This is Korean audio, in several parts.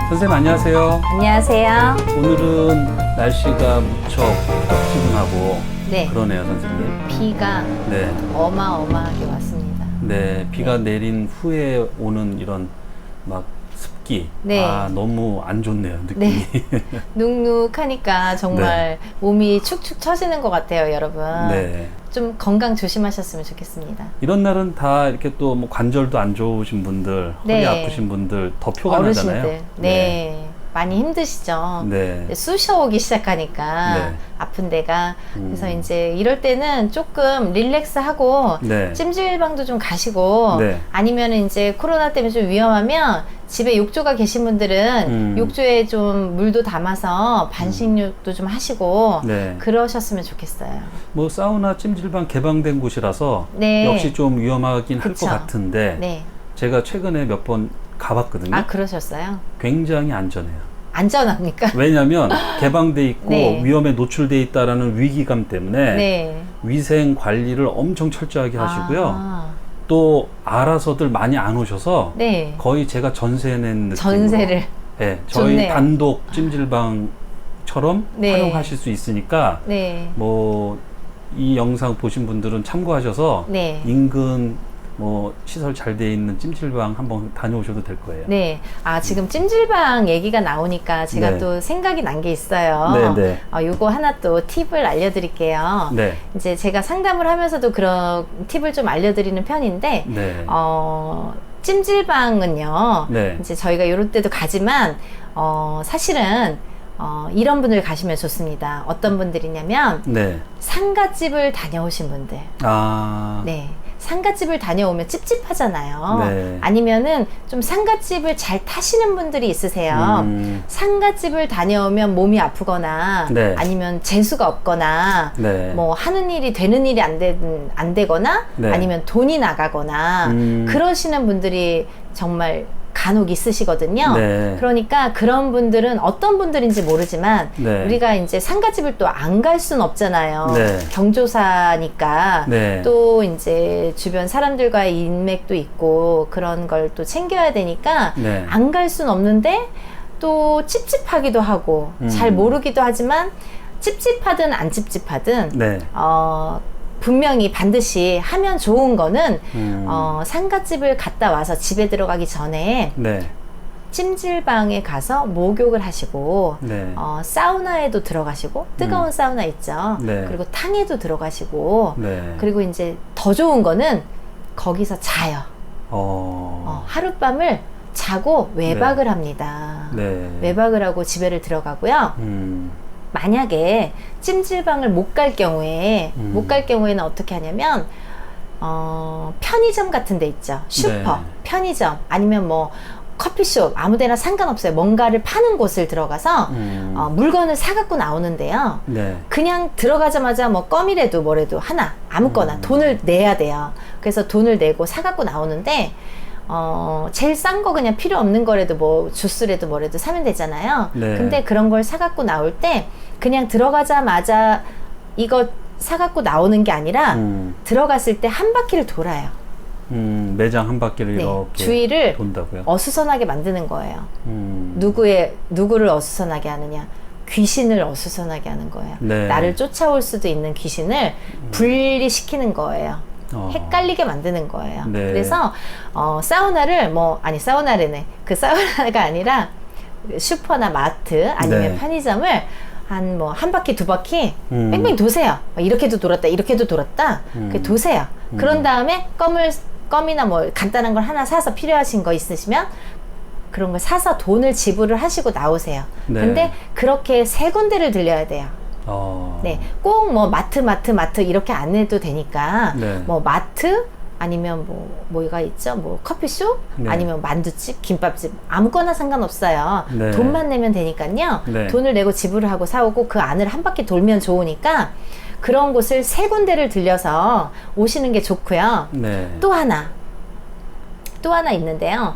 선생님 안녕하세요. 안녕하세요. 오늘은 날씨가 무척 후덥지근하고 네. 그러네요, 선생님. 비가 네, 어마어마하게 왔습니다. 네, 비가 내린 후에 오는 이런 막 습기. 네. 아, 너무 안 좋네요, 느낌이. 눅눅하니까 정말 몸이 축축 처지는 것 같아요, 여러분. 네. 좀 건강 조심하셨으면 좋겠습니다. 이런 날은 다 이렇게 또 뭐 관절도 안 좋으신 분들, 허리 네. 아프신 분들 더 표가 어르신들. 나잖아요. 네. 많이 힘드시죠? 네. 쑤셔오기 시작하니까 네. 아픈 데가. 그래서 이제 이럴 때는 조금 릴렉스하고 네. 찜질방도 좀 가시고 네. 아니면 이제 코로나 때문에 좀 위험하면 집에 욕조가 계신 분들은 욕조에 좀 물도 담아서 반신욕도 좀 하시고 네. 그러셨으면 좋겠어요. 뭐 사우나, 찜질방 개방된 곳이라서 네. 역시 좀 위험하긴 할 것 그쵸. 같은데 네. 제가 최근에 몇 번 가봤거든요. 아, 그러셨어요? 굉장히 안전해요. 안전합니까? 왜냐하면 개방돼 있고 네. 위험에 노출돼 있다라는 위기감 때문에 네. 위생 관리를 엄청 철저하게 하시고요. 아, 또 알아서들 많이 안 오셔서 네. 거의 제가 전세 낸 느낌으로 전세를. 네, 저희 좋네요. 단독 찜질방처럼 네. 활용하실 수 있으니까 네. 뭐 이 영상 보신 분들은 참고하셔서 네. 인근 뭐 시설 잘 돼 있는 찜질방 한번 다녀오셔도 될 거예요. 네. 아, 지금 찜질방 얘기가 나오니까 제가 네. 또 생각이 난 게 있어요. 네, 네. 요거 하나 또 팁을 알려드릴게요. 네. 이제 제가 상담을 하면서도 그런 팁을 좀 알려드리는 편인데, 네. 찜질방은요, 네. 이제 저희가 이럴 때도 가지만, 사실은, 이런 분들 가시면 좋습니다. 어떤 분들이냐면, 네. 상가집을 다녀오신 분들. 아. 네. 상가집을 다녀오면 찝찝하잖아요. 네. 아니면은 좀 상가집을 잘 타시는 분들이 있으세요. 상가집을 다녀오면 몸이 아프거나 네. 아니면 재수가 없거나 네. 뭐 하는 일이 되는 일이 안 되거나 네. 아니면 돈이 나가거나 그러시는 분들이 정말 간혹 있으시거든요. 네. 그러니까 그런 분들은 어떤 분들인지 모르지만 네. 우리가 이제 상가집을 또 안 갈 순 없잖아요. 네. 경조사니까 네. 또 이제 주변 사람들과의 인맥도 있고 그런 걸 또 챙겨야 되니까 네. 안 갈 순 없는데 또 찝찝하기도 하고 잘 모르기도 하지만 찝찝하든 안 찝찝하든 네. 분명히 반드시 하면 좋은 거는 상가집을 갔다 와서 집에 들어가기 전에 네. 찜질방에 가서 목욕을 하시고 네. 사우나에도 들어가시고 뜨거운 사우나 있죠. 네. 그리고 탕에도 들어가시고 네. 그리고 이제 더 좋은 거는 거기서 자요. 어. 하룻밤을 자고 외박을 합니다. 네. 외박을 하고 집에를 들어가고요. 만약에 찜질방을 못 갈 경우에 못 갈 경우에는 어떻게 하냐면 편의점 같은 데 있죠. 슈퍼, 네. 편의점 아니면 뭐 커피숍 아무데나 상관없어요. 뭔가를 파는 곳을 들어가서 물건을 사갖고 나오는데요. 네. 그냥 들어가자마자 뭐 껌이라도 뭐라도 하나 아무거나 돈을 내야 돼요. 그래서 돈을 내고 사갖고 나오는데 제일 싼 거 그냥 필요 없는 거라도 뭐 주스라도 뭐라도 사면 되잖아요. 네. 근데 그런 걸 사갖고 나올 때 그냥 들어가자마자 이거 사갖고 나오는 게 아니라 들어갔을 때 한 바퀴를 돌아요. 매장 한 바퀴를 네. 이렇게 주위를 돈다고요? 어수선하게 만드는 거예요. 누구를 어수선하게 하느냐? 귀신을 어수선하게 하는 거예요. 네. 나를 쫓아올 수도 있는 귀신을 분리시키는 거예요. 헷갈리게 만드는 거예요. 네. 그래서 사우나를 사우나래네. 그 사우나가 아니라 슈퍼나 마트 아니면 네. 편의점을 한 바퀴 두 바퀴 뺑뺑 도세요. 이렇게도 돌았다 이렇게도 돌았다. 그 도세요. 그런 다음에 껌이나 뭐 간단한 걸 하나 사서 필요하신 거 있으시면 그런 걸 사서 돈을 지불을 하시고 나오세요. 네. 근데 그렇게 세 군데를 들려야 돼요. 네, 꼭 뭐 마트 이렇게 안 해도 되니까 네. 뭐 마트 아니면 뭐가 있죠? 뭐 커피숍 네. 아니면 만두집, 김밥집 아무거나 상관없어요. 네. 돈만 내면 되니까요. 네. 돈을 내고 지불을 하고 사오고 그 안을 한 바퀴 돌면 좋으니까 그런 곳을 세 군데를 들려서 오시는 게 좋고요. 네. 또 하나 있는데요.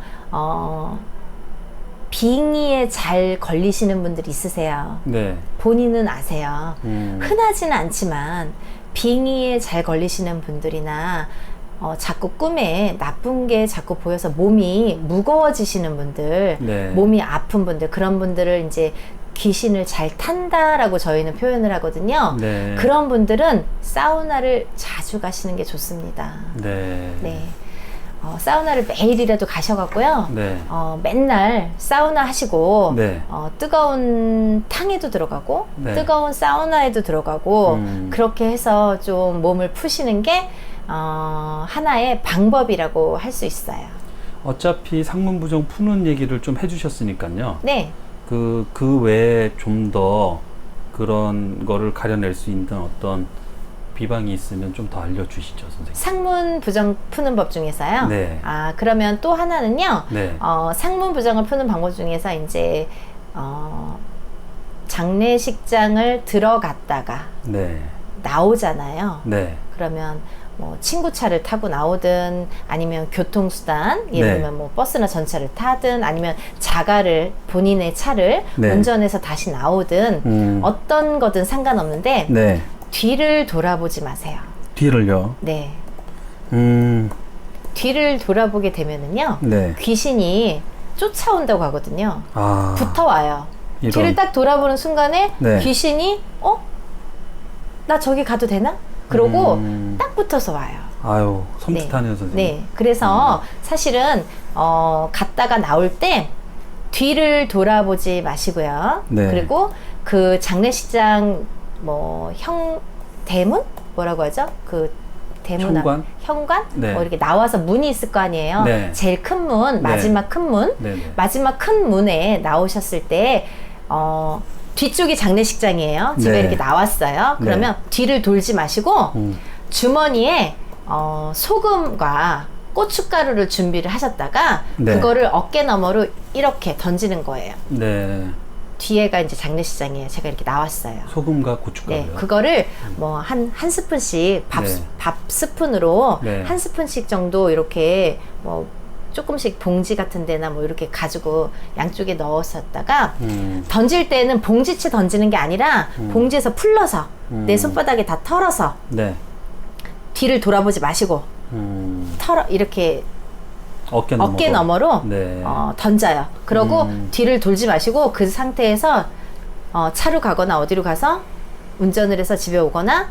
빙의에 잘 걸리시는 분들이 있으세요. 네. 본인은 아세요. 음. 흔하지는 않지만 빙의에 잘 걸리시는 분들이나 자꾸 꿈에 나쁜 게 자꾸 보여서 몸이 무거워지시는 분들, 네. 몸이 아픈 분들, 그런 분들을 이제 귀신을 잘 탄다라고 저희는 표현을 하거든요. 네. 그런 분들은 사우나를 자주 가시는 게 좋습니다. 네. 네. 사우나를 매일이라도 가셔갖고요. 네. 맨날 사우나 하시고, 네. 뜨거운 탕에도 들어가고, 네. 뜨거운 사우나에도 들어가고, 그렇게 해서 좀 몸을 푸시는 게, 하나의 방법이라고 할 수 있어요. 어차피 상문부정 푸는 얘기를 좀 해주셨으니까요. 네. 그 외에 좀 더 그런 거를 가려낼 수 있는 어떤 비방이 있으면 좀 더 알려주시죠, 선생님. 상문 부정 푸는 법 중에서요. 네. 그러면 또 하나는요. 네. 상문 부정을 푸는 방법 중에서 이제 장례식장을 들어갔다가 네. 나오잖아요. 네. 그러면 뭐 친구 차를 타고 나오든 아니면 교통수단, 예를 네. 들면 뭐 버스나 전차를 타든 아니면 자가를 본인의 차를 네. 운전해서 다시 나오든 어떤 거든 상관없는데 네. 뒤를 돌아보지 마세요. 뒤를요? 네. 음. 뒤를 돌아보게 되면은요. 네. 귀신이 쫓아온다고 하거든요. 아. 붙어와요. 이런. 뒤를 딱 돌아보는 순간에 네. 귀신이 나 저기 가도 되나? 그러고 딱 붙어서 와요. 아유, 섬뜩하네요, 선생님. 네. 그래서 사실은 갔다가 나올 때 뒤를 돌아보지 마시고요. 네. 그리고 그 장례식장 대문? 뭐라고 하죠? 그 대문 현관? 현관? 네. 이렇게 나와서 문이 있을 거 아니에요. 네. 제일 큰 문, 마지막 큰 문. 네네. 마지막 큰 문에 나오셨을 때 뒤쪽이 장례식장이에요. 집에 네. 이렇게 나왔어요. 네. 그러면 뒤를 돌지 마시고 주머니에 소금과 고춧가루를 준비를 하셨다가 네. 그거를 어깨 너머로 이렇게 던지는 거예요. 네. 뒤에가 이제 장례식장이에요. 제가 이렇게 나왔어요. 소금과 고춧가루요. 네, 그거를 한 스푼씩 네. 밥 스푼으로 네. 한 스푼씩 정도 이렇게 조금씩 봉지 같은 데나 이렇게 가지고 양쪽에 넣었었다가 던질 때는 봉지채 던지는 게 아니라 봉지에서 풀러서 내 손바닥에 다 털어서 네. 뒤를 돌아보지 마시고 이렇게 어깨 너머로 네. 던져요. 그러고 뒤를 돌지 마시고 그 상태에서 차로 가거나 어디로 가서 운전을 해서 집에 오거나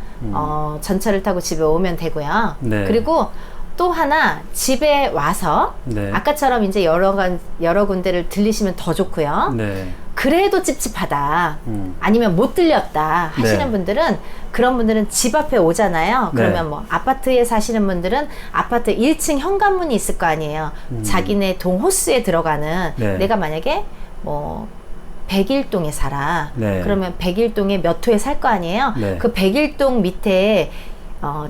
전차를 타고 집에 오면 되고요. 네. 그리고 또 하나 집에 와서 네. 아까처럼 이제 여러 군데를 들리시면 더 좋고요. 네. 그래도 찝찝하다. 아니면 못 들렸다 하시는 네. 분들은 그런 분들은 집 앞에 오잖아요. 그러면 네. 아파트에 사시는 분들은 아파트 1층 현관문이 있을 거 아니에요. 자기네 동 호수에 들어가는 네. 내가 만약에 101동에 살아. 네. 그러면 101동에 몇 호에 살 거 아니에요. 네. 그 101동 밑에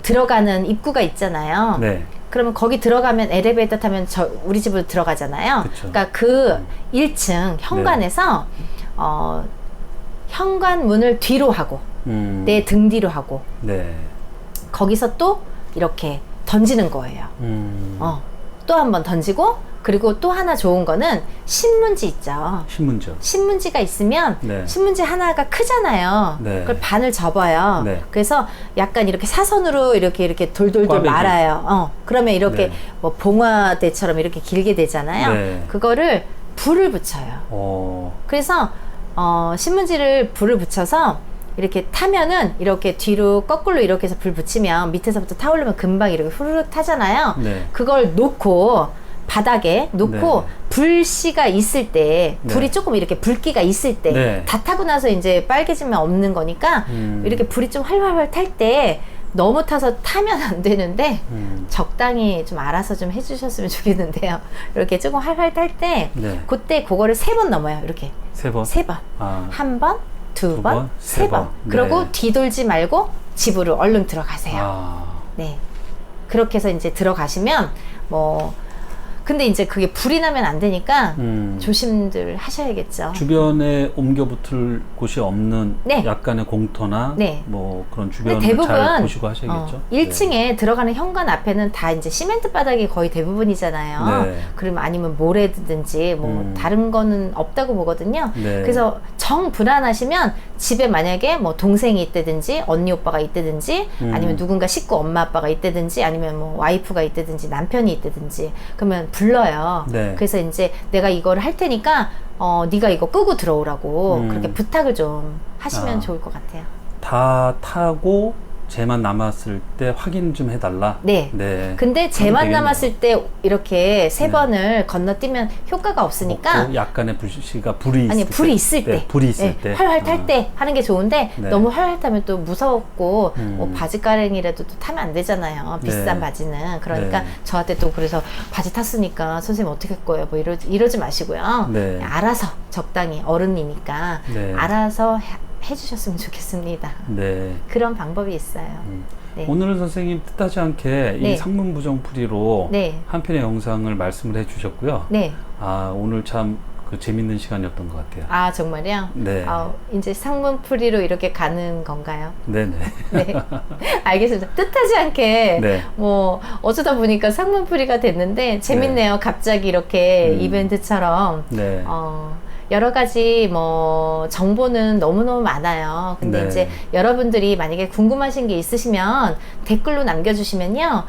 들어가는 입구가 있잖아요. 네. 그러면 거기 들어가면 엘리베이터 타면 우리 집으로 들어가잖아요. 그쵸. 그러니까 그 1층 현관에서 현관 문을 뒤로 하고 내 등 뒤로 하고 네. 거기서 또 이렇게 던지는 거예요. 또 한 번 던지고 그리고 또 하나 좋은 거는 신문지 있죠. 신문지요. 신문지가 있으면 네. 신문지 하나가 크잖아요. 네. 그걸 반을 접어요. 네. 그래서 약간 이렇게 사선으로 이렇게 돌돌돌 꽈배기. 말아요. 그러면 이렇게 네. 봉화대처럼 이렇게 길게 되잖아요. 네. 그거를 불을 붙여요. 그래서 신문지를 불을 붙여서 이렇게 타면은 이렇게 뒤로 거꾸로 이렇게 해서 불 붙이면 밑에서부터 타오르면 금방 이렇게 후루룩 타잖아요. 네. 그걸 놓고 바닥에 놓고 네. 불씨가 있을 때 네. 불이 조금 이렇게 불기가 있을 때 네. 다 타고 나서 이제 빨개지면 없는 거니까 이렇게 불이 좀 활활활 탈 때 너무 타서 타면 안 되는데 적당히 좀 알아서 좀 해주셨으면 좋겠는데요. 이렇게 조금 활활 탈 때 네. 그때 그거를 3번 넘어요. 이렇게 3번. 3번. 아. 한 번, 두 번, 세 3번. 번. 그러고 네. 뒤돌지 말고 집으로 얼른 들어가세요. 아. 네. 그렇게 해서 이제 들어가시면 근데 이제 그게 불이 나면 안 되니까 음. 조심들 하셔야겠죠. 주변에 옮겨 붙을 곳이 없는 네. 약간의 공터나 네. 뭐 그런 근데 주변을 대부분 잘 보시고 하셔야겠죠. 1층에 들어가는 현관 앞에는 다 이제 시멘트 바닥이 거의 대부분이잖아요. 네. 그러면 아니면 모래든지 뭐 다른 거는 없다고 보거든요. 네. 그래서 정 불안하시면 집에 만약에 뭐 동생이 있다든지 언니 오빠가 있다든지 아니면 누군가 식구 엄마 아빠가 있다든지 아니면 뭐 와이프가 있다든지 남편이 있다든지 그러면 불러요. 네. 그래서 이제 내가 이거를 할 테니까 네가 이거 끄고 들어오라고 그렇게 부탁을 좀 하시면 좋을 것 같아요. 다 타고 쟤만 남았을 때 확인 좀 해달라. 네. 네. 근데 쟤만 남았을 때 이렇게 세 네. 번을 건너뛰면 효과가 없으니까 없고 약간의 불씨가 불이 있을 아니 때. 불이 있을 때 네, 불이 있을 네, 때. 활활 탈 때 하는 게 좋은데 네. 너무 활활 타면 또 무섭고 뭐 음. 바지가랑이라도 또 타면 안 되잖아요. 비싼 네. 바지는. 그러니까 네. 저한테 또 그래서 바지 탔으니까 선생님 어떻게 할 거예요? 뭐 이러지 마시고요. 네. 알아서 적당히 어른이니까 네. 알아서 해주셨으면 좋겠습니다. 네. 그런 방법이 있어요. 네. 오늘은 선생님 뜻하지 않게 네. 이 상문부정풀이로 네. 한 편의 영상을 말씀을 해주셨고요. 네. 아, 오늘 참 그 재밌는 시간이었던 것 같아요. 아 정말요? 네. 이제 상문풀이로 이렇게 가는 건가요? 네네. 네, 알겠습니다. 뜻하지 않게 네. 뭐 어쩌다 보니까 상문풀이가 됐는데 재밌네요. 갑자기 이렇게 이벤트처럼 네. 여러 가지 뭐 정보는 너무너무 많아요. 근데 네. 이제 여러분들이 만약에 궁금하신 게 있으시면 댓글로 남겨주시면요.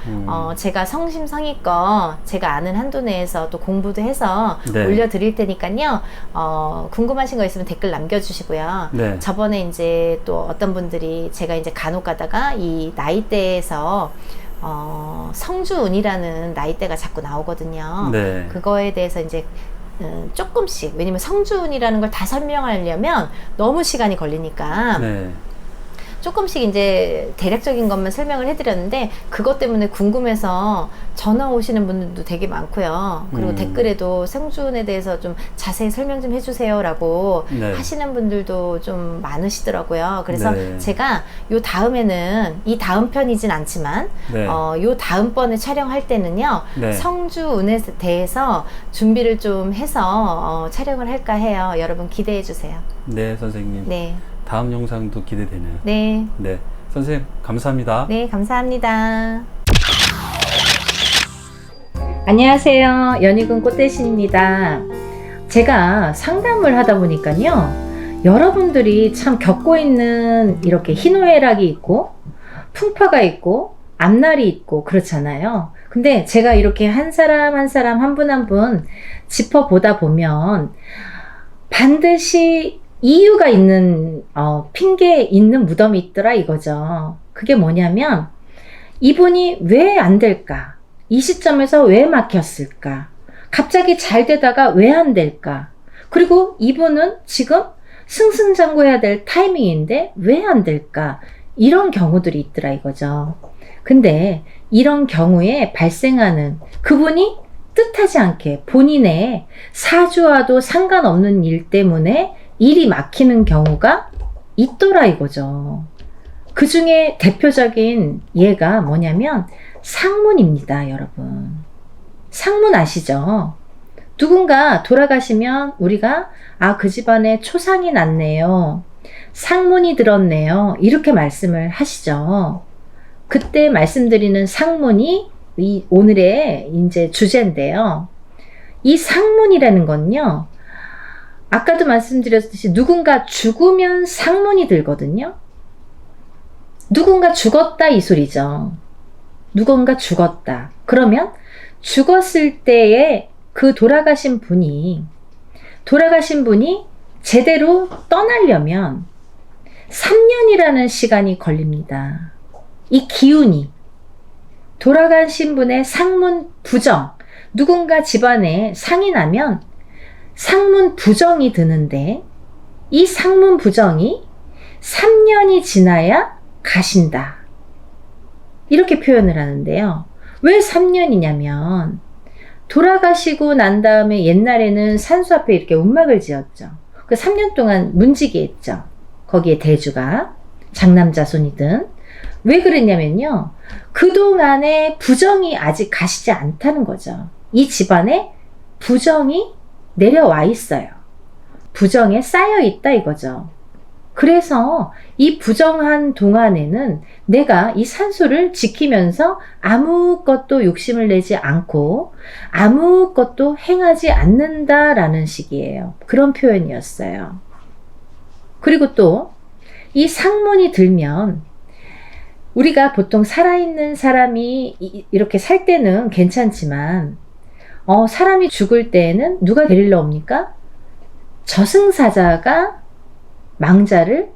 제가 성심성의껏 제가 아는 한도 내에서 또 공부도 해서 네. 올려드릴 테니까요. 궁금하신 거 있으면 댓글 남겨주시고요. 네. 저번에 이제 또 어떤 분들이 제가 이제 간혹 가다가 이 나이대에서 성주운이라는 나이대가 자꾸 나오거든요. 네. 그거에 대해서 이제 조금씩, 왜냐면 성주운이라는 걸 다 설명하려면 너무 시간이 걸리니까 네. 조금씩 이제 대략적인 것만 설명을 해드렸는데 그것 때문에 궁금해서 전화 오시는 분들도 되게 많고요. 그리고 댓글에도 성주운에 대해서 좀 자세히 설명 좀 해주세요 라고 네. 하시는 분들도 좀 많으시더라고요. 그래서 네. 제가 요 다음에는 이 다음 편이진 않지만 네. 요 다음번에 촬영할 때는요. 네. 성주운에 대해서 준비를 좀 해서 촬영을 할까 해요. 여러분 기대해 주세요. 네, 선생님. 네. 다음 영상도 기대되네요. 네. 네. 선생님, 감사합니다. 네, 감사합니다. 안녕하세요. 연희군 꽃대신입니다. 제가 상담을 하다 보니까요. 여러분들이 참 겪고 있는 이렇게 희노애락이 있고 풍파가 있고 앞날이 있고 그렇잖아요. 근데 제가 이렇게 한 사람 한 사람 한 분 한 분 짚어보다 보면 반드시 이유가 있는 핑계 있는 무덤이 있더라 이거죠. 그게 뭐냐면 이분이 왜 안 될까? 이 시점에서 왜 막혔을까? 갑자기 잘 되다가 왜 안 될까? 그리고 이분은 지금 승승장구해야 될 타이밍인데 왜 안 될까? 이런 경우들이 있더라 이거죠. 근데 이런 경우에 발생하는 그분이 뜻하지 않게 본인의 사주와도 상관없는 일 때문에 일이 막히는 경우가 있더라 이거죠. 그 중에 대표적인 예가 뭐냐면 상문입니다, 여러분. 상문 아시죠? 누군가 돌아가시면 우리가 그 집안에 초상이 났네요. 상문이 들었네요. 이렇게 말씀을 하시죠. 그때 말씀드리는 상문이 오늘의 이제 주제인데요. 이 상문이라는 건요. 아까도 말씀드렸듯이 누군가 죽으면 상문이 들거든요. 누군가 죽었다 이 소리죠. 누군가 죽었다. 그러면 죽었을 때에 그 돌아가신 분이 제대로 떠나려면 3년이라는 시간이 걸립니다. 이 기운이 돌아가신 분의 상문 부정, 누군가 집안에 상이 나면 상문 부정이 드는데 이 상문 부정이 3년이 지나야 가신다. 이렇게 표현을 하는데요. 왜 3년이냐면 돌아가시고 난 다음에 옛날에는 산수 앞에 이렇게 운막을 지었죠. 그 3년 동안 문지기 했죠. 거기에 대주가 장남자손이든. 왜 그랬냐면요. 그동안의 부정이 아직 가시지 않다는 거죠. 이 집안에 부정이 내려와 있어요. 부정에 쌓여 있다 이거죠. 그래서 이 부정한 동안에는 내가 이 산소를 지키면서 아무것도 욕심을 내지 않고 아무것도 행하지 않는다라는 식이에요. 그런 표현이었어요. 그리고 또 이 상문이 들면 우리가 보통 살아있는 사람이 이렇게 살 때는 괜찮지만 사람이 죽을 때에는 누가 데리러 옵니까? 저승사자가 망자를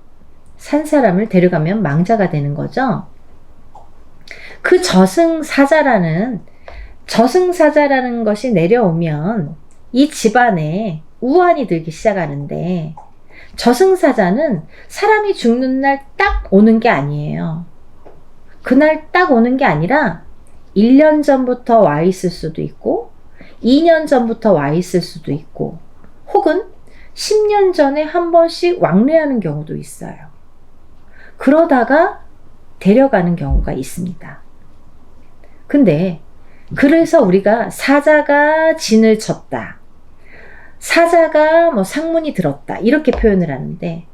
산 사람을 데려가면 망자가 되는 거죠. 그 저승사자라는 것이 내려오면 이 집안에 우환이 들기 시작하는데 저승사자는 사람이 죽는 날 딱 오는 게 아니에요. 그날 딱 오는 게 아니라 1년 전부터 와 있을 수도 있고 2년 전부터 와 있을 수도 있고 혹은 10년 전에 한 번씩 왕래하는 경우도 있어요. 그러다가 데려가는 경우가 있습니다. 근데 그래서 우리가 사자가 진을 쳤다. 사자가 뭐 상문이 들었다. 이렇게 표현을 하는데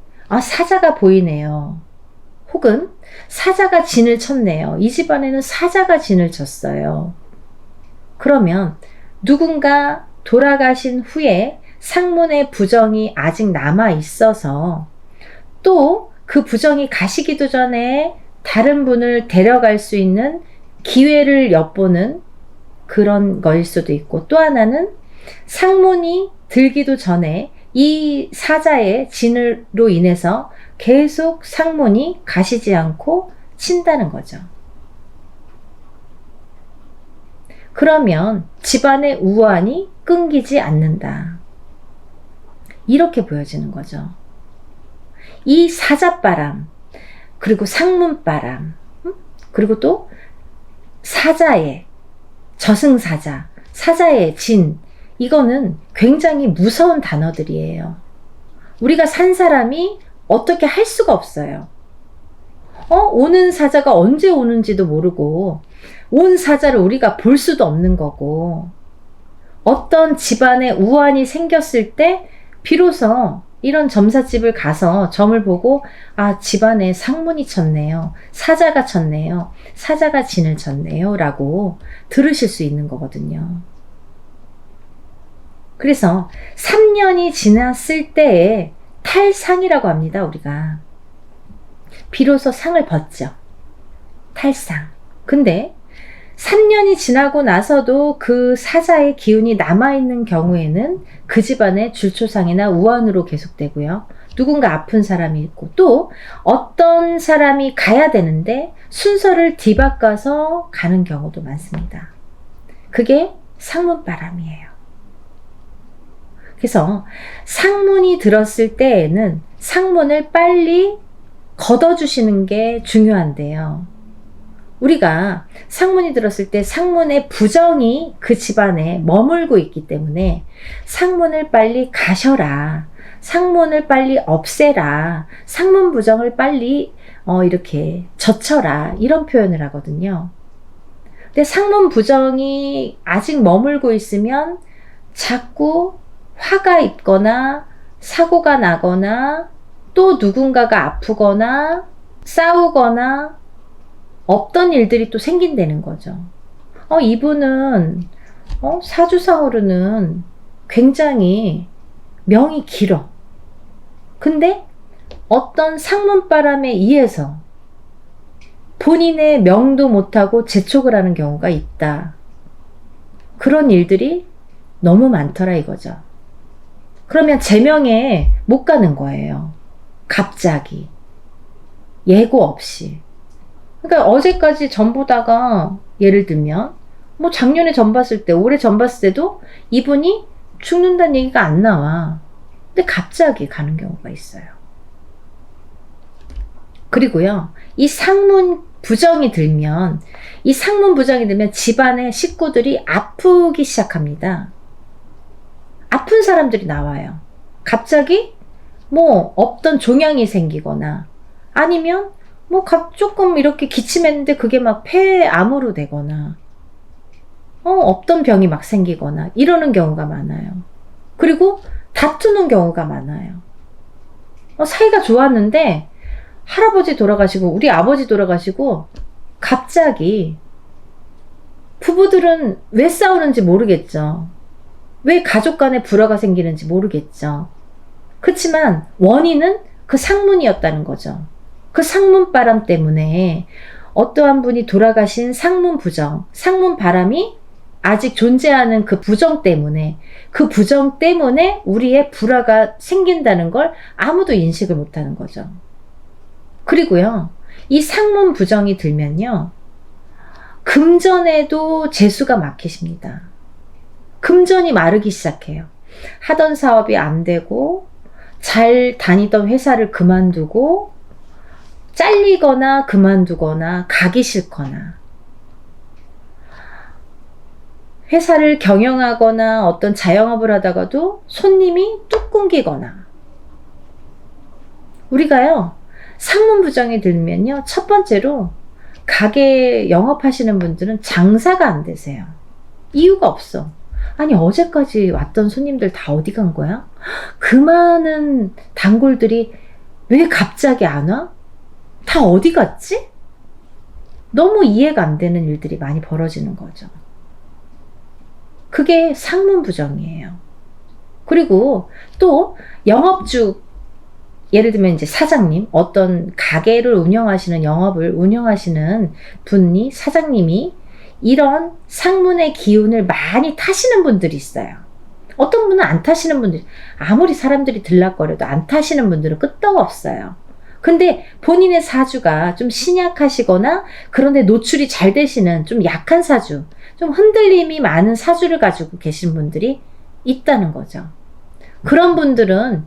사자가 보이네요. 혹은 사자가 진을 쳤네요. 이 집안에는 사자가 진을 쳤어요. 그러면 누군가 돌아가신 후에 상문의 부정이 아직 남아 있어서 또 그 부정이 가시기도 전에 다른 분을 데려갈 수 있는 기회를 엿보는 그런 거일 수도 있고 또 하나는 상문이 들기도 전에 이 사자의 진으로 인해서 계속 상문이 가시지 않고 친다는 거죠. 그러면 집안의 우환이 끊기지 않는다. 이렇게 보여지는 거죠. 이 사자바람, 그리고 상문바람, 그리고 또 사자의, 저승사자, 사자의 진, 이거는 굉장히 무서운 단어들이에요. 우리가 산 사람이 어떻게 할 수가 없어요. 오는 사자가 언제 오는지도 모르고 온 사자를 우리가 볼 수도 없는 거고 어떤 집안에 우환이 생겼을 때 비로소 이런 점사집을 가서 점을 보고 집안에 상문이 쳤네요. 사자가 쳤네요. 사자가 진을 쳤네요. 라고 들으실 수 있는 거거든요. 그래서 3년이 지났을 때에 탈상이라고 합니다. 우리가. 비로소 상을 벗죠. 탈상. 근데 3년이 지나고 나서도 그 사자의 기운이 남아있는 경우에는 그 집안의 줄초상이나 우환으로 계속되고요. 누군가 아픈 사람이 있고 또 어떤 사람이 가야 되는데 순서를 뒤바꿔서 가는 경우도 많습니다. 그게 상문바람이에요. 그래서 상문이 들었을 때에는 상문을 빨리 걷어주시는 게 중요한데요. 우리가 상문이 들었을 때 상문의 부정이 그 집안에 머물고 있기 때문에 상문을 빨리 가셔라. 상문을 빨리 없애라. 상문 부정을 빨리 이렇게 젖혀라. 이런 표현을 하거든요. 근데 상문 부정이 아직 머물고 있으면 자꾸 화가 있거나 사고가 나거나 또 누군가가 아프거나 싸우거나 없던 일들이 또 생긴다는 거죠. 이분은 사주상으로는 굉장히 명이 길어. 근데 어떤 상문바람에 의해서 본인의 명도 못하고 재촉을 하는 경우가 있다. 그런 일들이 너무 많더라 이거죠. 그러면 제명에 못 가는 거예요. 갑자기. 예고 없이. 그러니까 어제까지 점 보다가 예를 들면 뭐 작년에 점 봤을 때 올해 점 봤을 때도 이분이 죽는다는 얘기가 안 나와. 근데 갑자기 가는 경우가 있어요. 그리고요. 이 상문 부정이 들면 집안의 식구들이 아프기 시작합니다. 아픈 사람들이 나와요. 갑자기 뭐 없던 종양이 생기거나 아니면 뭐 조금 이렇게 기침했는데 그게 막 폐암으로 되거나 없던 병이 막 생기거나 이러는 경우가 많아요. 그리고 다투는 경우가 많아요. 사이가 좋았는데 할아버지 돌아가시고 우리 아버지 돌아가시고 갑자기 부부들은 왜 싸우는지 모르겠죠. 왜 가족 간에 불화가 생기는지 모르겠죠. 그렇지만 원인은 그 상문이었다는 거죠. 그 상문바람 때문에 어떠한 분이 돌아가신 상문부정, 상문바람이 아직 존재하는 그 부정 때문에 그 부정 때문에 우리의 불화가 생긴다는 걸 아무도 인식을 못하는 거죠. 그리고요, 이 상문부정이 들면요, 금전에도 재수가 막히십니다. 금전이 마르기 시작해요. 하던 사업이 안 되고 잘 다니던 회사를 그만두고 잘리거나 그만두거나 가기 싫거나 회사를 경영하거나 어떤 자영업을 하다가도 손님이 뚝 끊기거나 우리가요 상문부정이 들면요 첫 번째로 가게 영업하시는 분들은 장사가 안 되세요. 이유가 없어. 아니 어제까지 왔던 손님들 다 어디 간 거야? 그 많은 단골들이 왜 갑자기 안 와? 다 어디 갔지? 너무 이해가 안 되는 일들이 많이 벌어지는 거죠. 그게 상문부정이에요. 그리고 또 영업주, 예를 들면 이제 사장님, 어떤 가게를 운영하시는 영업을 운영하시는 분이 사장님이 이런 상문의 기운을 많이 타시는 분들이 있어요. 어떤 분은 안 타시는 분들이, 아무리 사람들이 들락거려도 안 타시는 분들은 끄떡없어요. 근데 본인의 사주가 좀 신약하시거나 그런데 노출이 잘 되시는 좀 약한 사주, 좀 흔들림이 많은 사주를 가지고 계신 분들이 있다는 거죠. 그런 분들은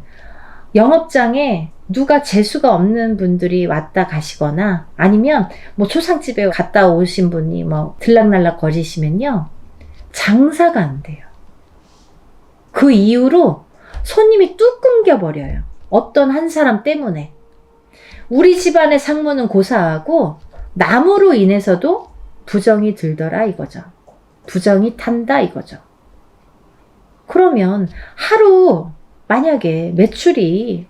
영업장에 누가 재수가 없는 분들이 왔다 가시거나 아니면 뭐 초상집에 갔다 오신 분이 뭐 들락날락 거리시면요 장사가 안 돼요. 그 이후로 손님이 뚝 끊겨버려요. 어떤 한 사람 때문에. 우리 집안의 상무는 고사하고 남으로 인해서도 부정이 들더라 이거죠. 부정이 탄다 이거죠. 그러면 하루 만약에 매출이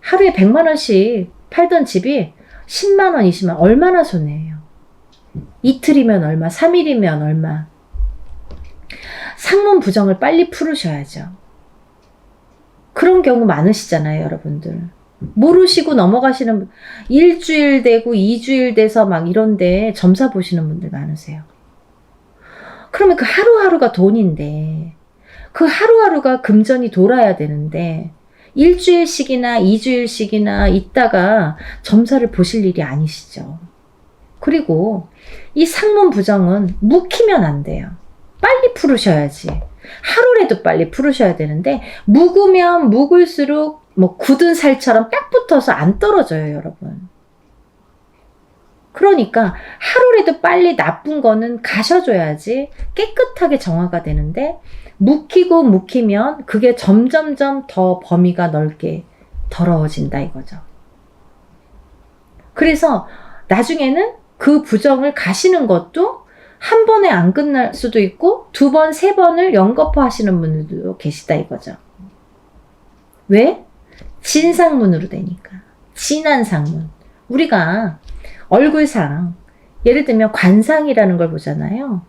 하루에 100만 원씩 팔던 집이 10만 원, 20만 원 얼마나 손해예요. 이틀이면 얼마, 3일이면 얼마. 상문 부정을 빨리 풀으셔야죠. 그런 경우 많으시잖아요, 여러분들. 모르시고 넘어가시는 분, 일주일 되고 2주일 돼서 막 이런데 점사 보시는 분들 많으세요. 그러면 그 하루하루가 돈인데 그 하루하루가 금전이 돌아야 되는데 일주일씩이나 2주일씩이나 있다가 점사를 보실 일이 아니시죠. 그리고 이 상문 부정은 묵히면 안 돼요. 빨리 풀으셔야지. 하루라도 빨리 풀으셔야 되는데 묵으면 묵을수록 뭐 굳은 살처럼 딱 붙어서 안 떨어져요, 여러분. 그러니까 하루라도 빨리 나쁜 거는 가셔줘야지 깨끗하게 정화가 되는데 묵히고 묵히면 그게 점점점 더 범위가 넓게 더러워진다 이거죠. 그래서 나중에는 그 부정을 가시는 것도 한 번에 안 끝날 수도 있고 2번, 3번을 연거푸 하시는 분들도 계시다 이거죠. 왜? 진상문으로 되니까. 진한 상문. 우리가 얼굴상, 예를 들면 관상이라는 걸 보잖아요.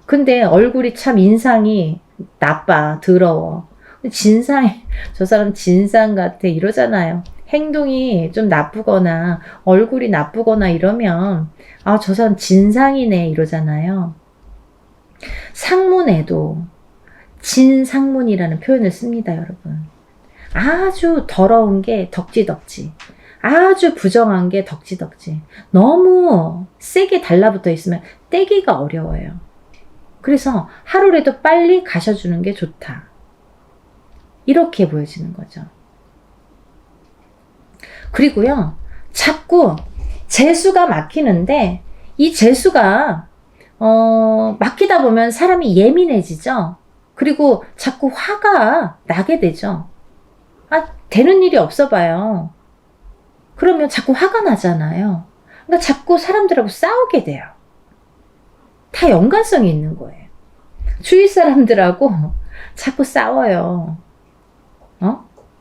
근데 얼굴이 참 인상이 나빠, 더러워. 진상이, 저 사람 진상 같아 이러잖아요. 행동이 좀 나쁘거나 얼굴이 나쁘거나 이러면 아, 저 사람 진상이네 이러잖아요. 상문에도 진상문이라는 표현을 씁니다, 여러분. 아주 더러운 게 덕지덕지, 아주 부정한 게 덕지덕지. 너무 세게 달라붙어 있으면 떼기가 어려워요. 그래서 하루라도 빨리 가셔주는 게 좋다. 이렇게 보여지는 거죠. 그리고요, 자꾸 재수가 막히는데 이 재수가 막히다 보면 사람이 예민해지죠. 그리고 자꾸 화가 나게 되죠. 아, 되는 일이 없어 봐요. 그러면 자꾸 화가 나잖아요. 그러니까 자꾸 사람들하고 싸우게 돼요. 다 연관성이 있는 거예요. 주위 사람들하고 자꾸 싸워요.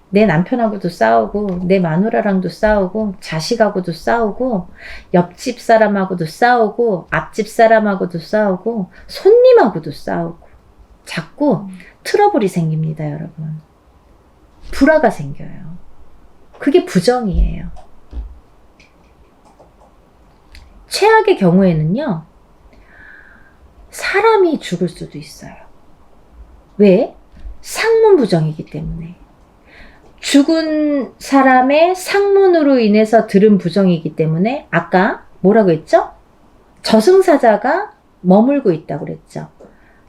내 남편하고도 싸우고, 내 마누라랑도 싸우고, 자식하고도 싸우고, 옆집 사람하고도 싸우고, 앞집 사람하고도 싸우고, 손님하고도 싸우고, 자꾸 트러블이 생깁니다, 여러분. 불화가 생겨요. 그게 부정이에요. 최악의 경우에는요, 사람이 죽을 수도 있어요. 왜? 상문부정이기 때문에. 죽은 사람의 상문으로 인해서 들은 부정이기 때문에 아까 뭐라고 했죠? 저승사자가 머물고 있다고 그랬죠.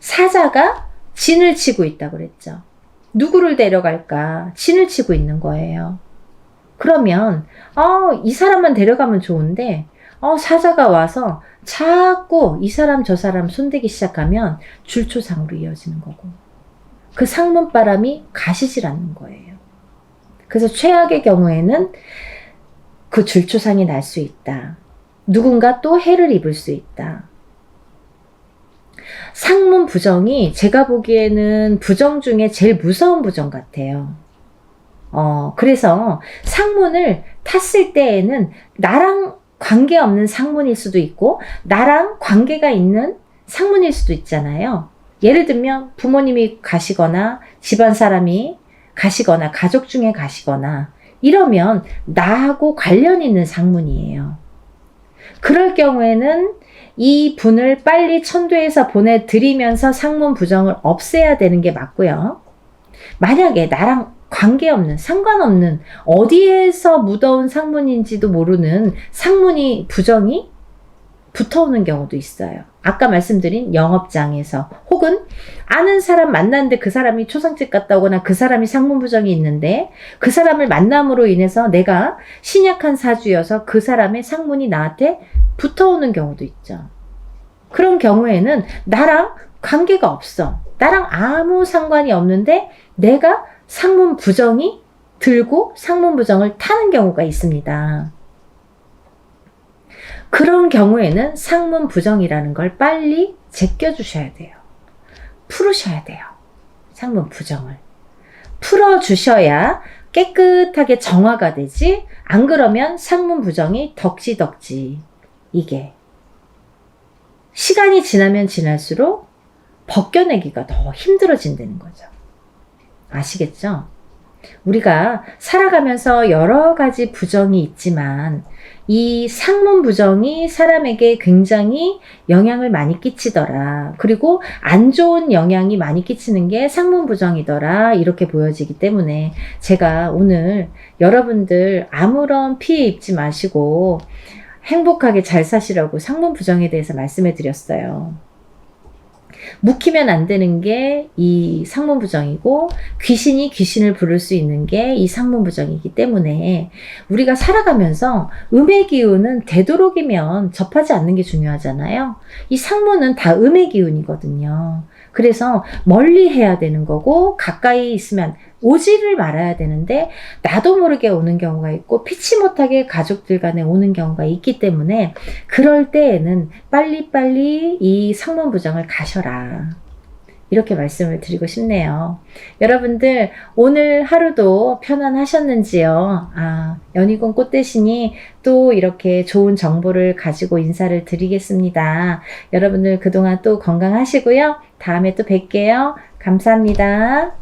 사자가 진을 치고 있다고 그랬죠. 누구를 데려갈까? 진을 치고 있는 거예요. 그러면 이 사람만 데려가면 좋은데 사자가 와서 자꾸 이 사람 저 사람 손대기 시작하면 줄초상으로 이어지는 거고, 그 상문바람이 가시질 않는 거예요. 그래서 최악의 경우에는 그 줄초상이 날 수 있다. 누군가 또 해를 입을 수 있다. 상문 부정이 제가 보기에는 부정 중에 제일 무서운 부정 같아요. 그래서 상문을 탔을 때에는 나랑 관계없는 상문일 수도 있고 나랑 관계가 있는 상문일 수도 있잖아요. 예를 들면 부모님이 가시거나 집안 사람이 가시거나 가족 중에 가시거나 이러면 나하고 관련 있는 상문이에요. 그럴 경우에는 이 분을 빨리 천도에서 보내드리면서 상문 부정을 없애야 되는 게 맞고요. 만약에 나랑 관계없는, 상관없는, 어디에서 묻어온 상문인지도 모르는 상문이, 부정이 붙어오는 경우도 있어요. 아까 말씀드린 영업장에서, 혹은 아는 사람 만났는데 그 사람이 초상집 갔다 오거나 그 사람이 상문부정이 있는데 그 사람을 만남으로 인해서 내가 신약한 사주여서 그 사람의 상문이 나한테 붙어오는 경우도 있죠. 그런 경우에는 나랑 관계가 없어. 나랑 아무 상관이 없는데 내가 상문부정이 들고 상문부정을 타는 경우가 있습니다. 그런 경우에는 상문부정이라는 걸 빨리 제껴주셔야 돼요. 풀으셔야 돼요. 상문부정을. 풀어주셔야 깨끗하게 정화가 되지, 안 그러면 상문부정이 덕지덕지. 이게 시간이 지나면 지날수록 벗겨내기가 더 힘들어진다는 거죠. 아시겠죠? 우리가 살아가면서 여러 가지 부정이 있지만 이 상문 부정이 사람에게 굉장히 영향을 많이 끼치더라. 그리고 안 좋은 영향이 많이 끼치는 게 상문 부정이더라. 이렇게 보여지기 때문에 제가 오늘 여러분들 아무런 피해 입지 마시고 행복하게 잘 사시라고 상문 부정에 대해서 말씀해 드렸어요. 묵히면 안 되는 게 이 상문부정이고, 귀신이 귀신을 부를 수 있는 게 이 상문부정이기 때문에 우리가 살아가면서 음의 기운은 되도록이면 접하지 않는 게 중요하잖아요. 이 상문은 다 음의 기운이거든요. 그래서 멀리 해야 되는 거고, 가까이 있으면 오지를 말아야 되는데 나도 모르게 오는 경우가 있고 피치 못하게 가족들 간에 오는 경우가 있기 때문에 그럴 때에는 빨리빨리 이 상문부정을 가셔라. 이렇게 말씀을 드리고 싶네요. 여러분들 오늘 하루도 편안하셨는지요? 연희군 꽃대신이 또 이렇게 좋은 정보를 가지고 인사를 드리겠습니다. 여러분들 그동안 또 건강하시고요. 다음에 또 뵐게요. 감사합니다.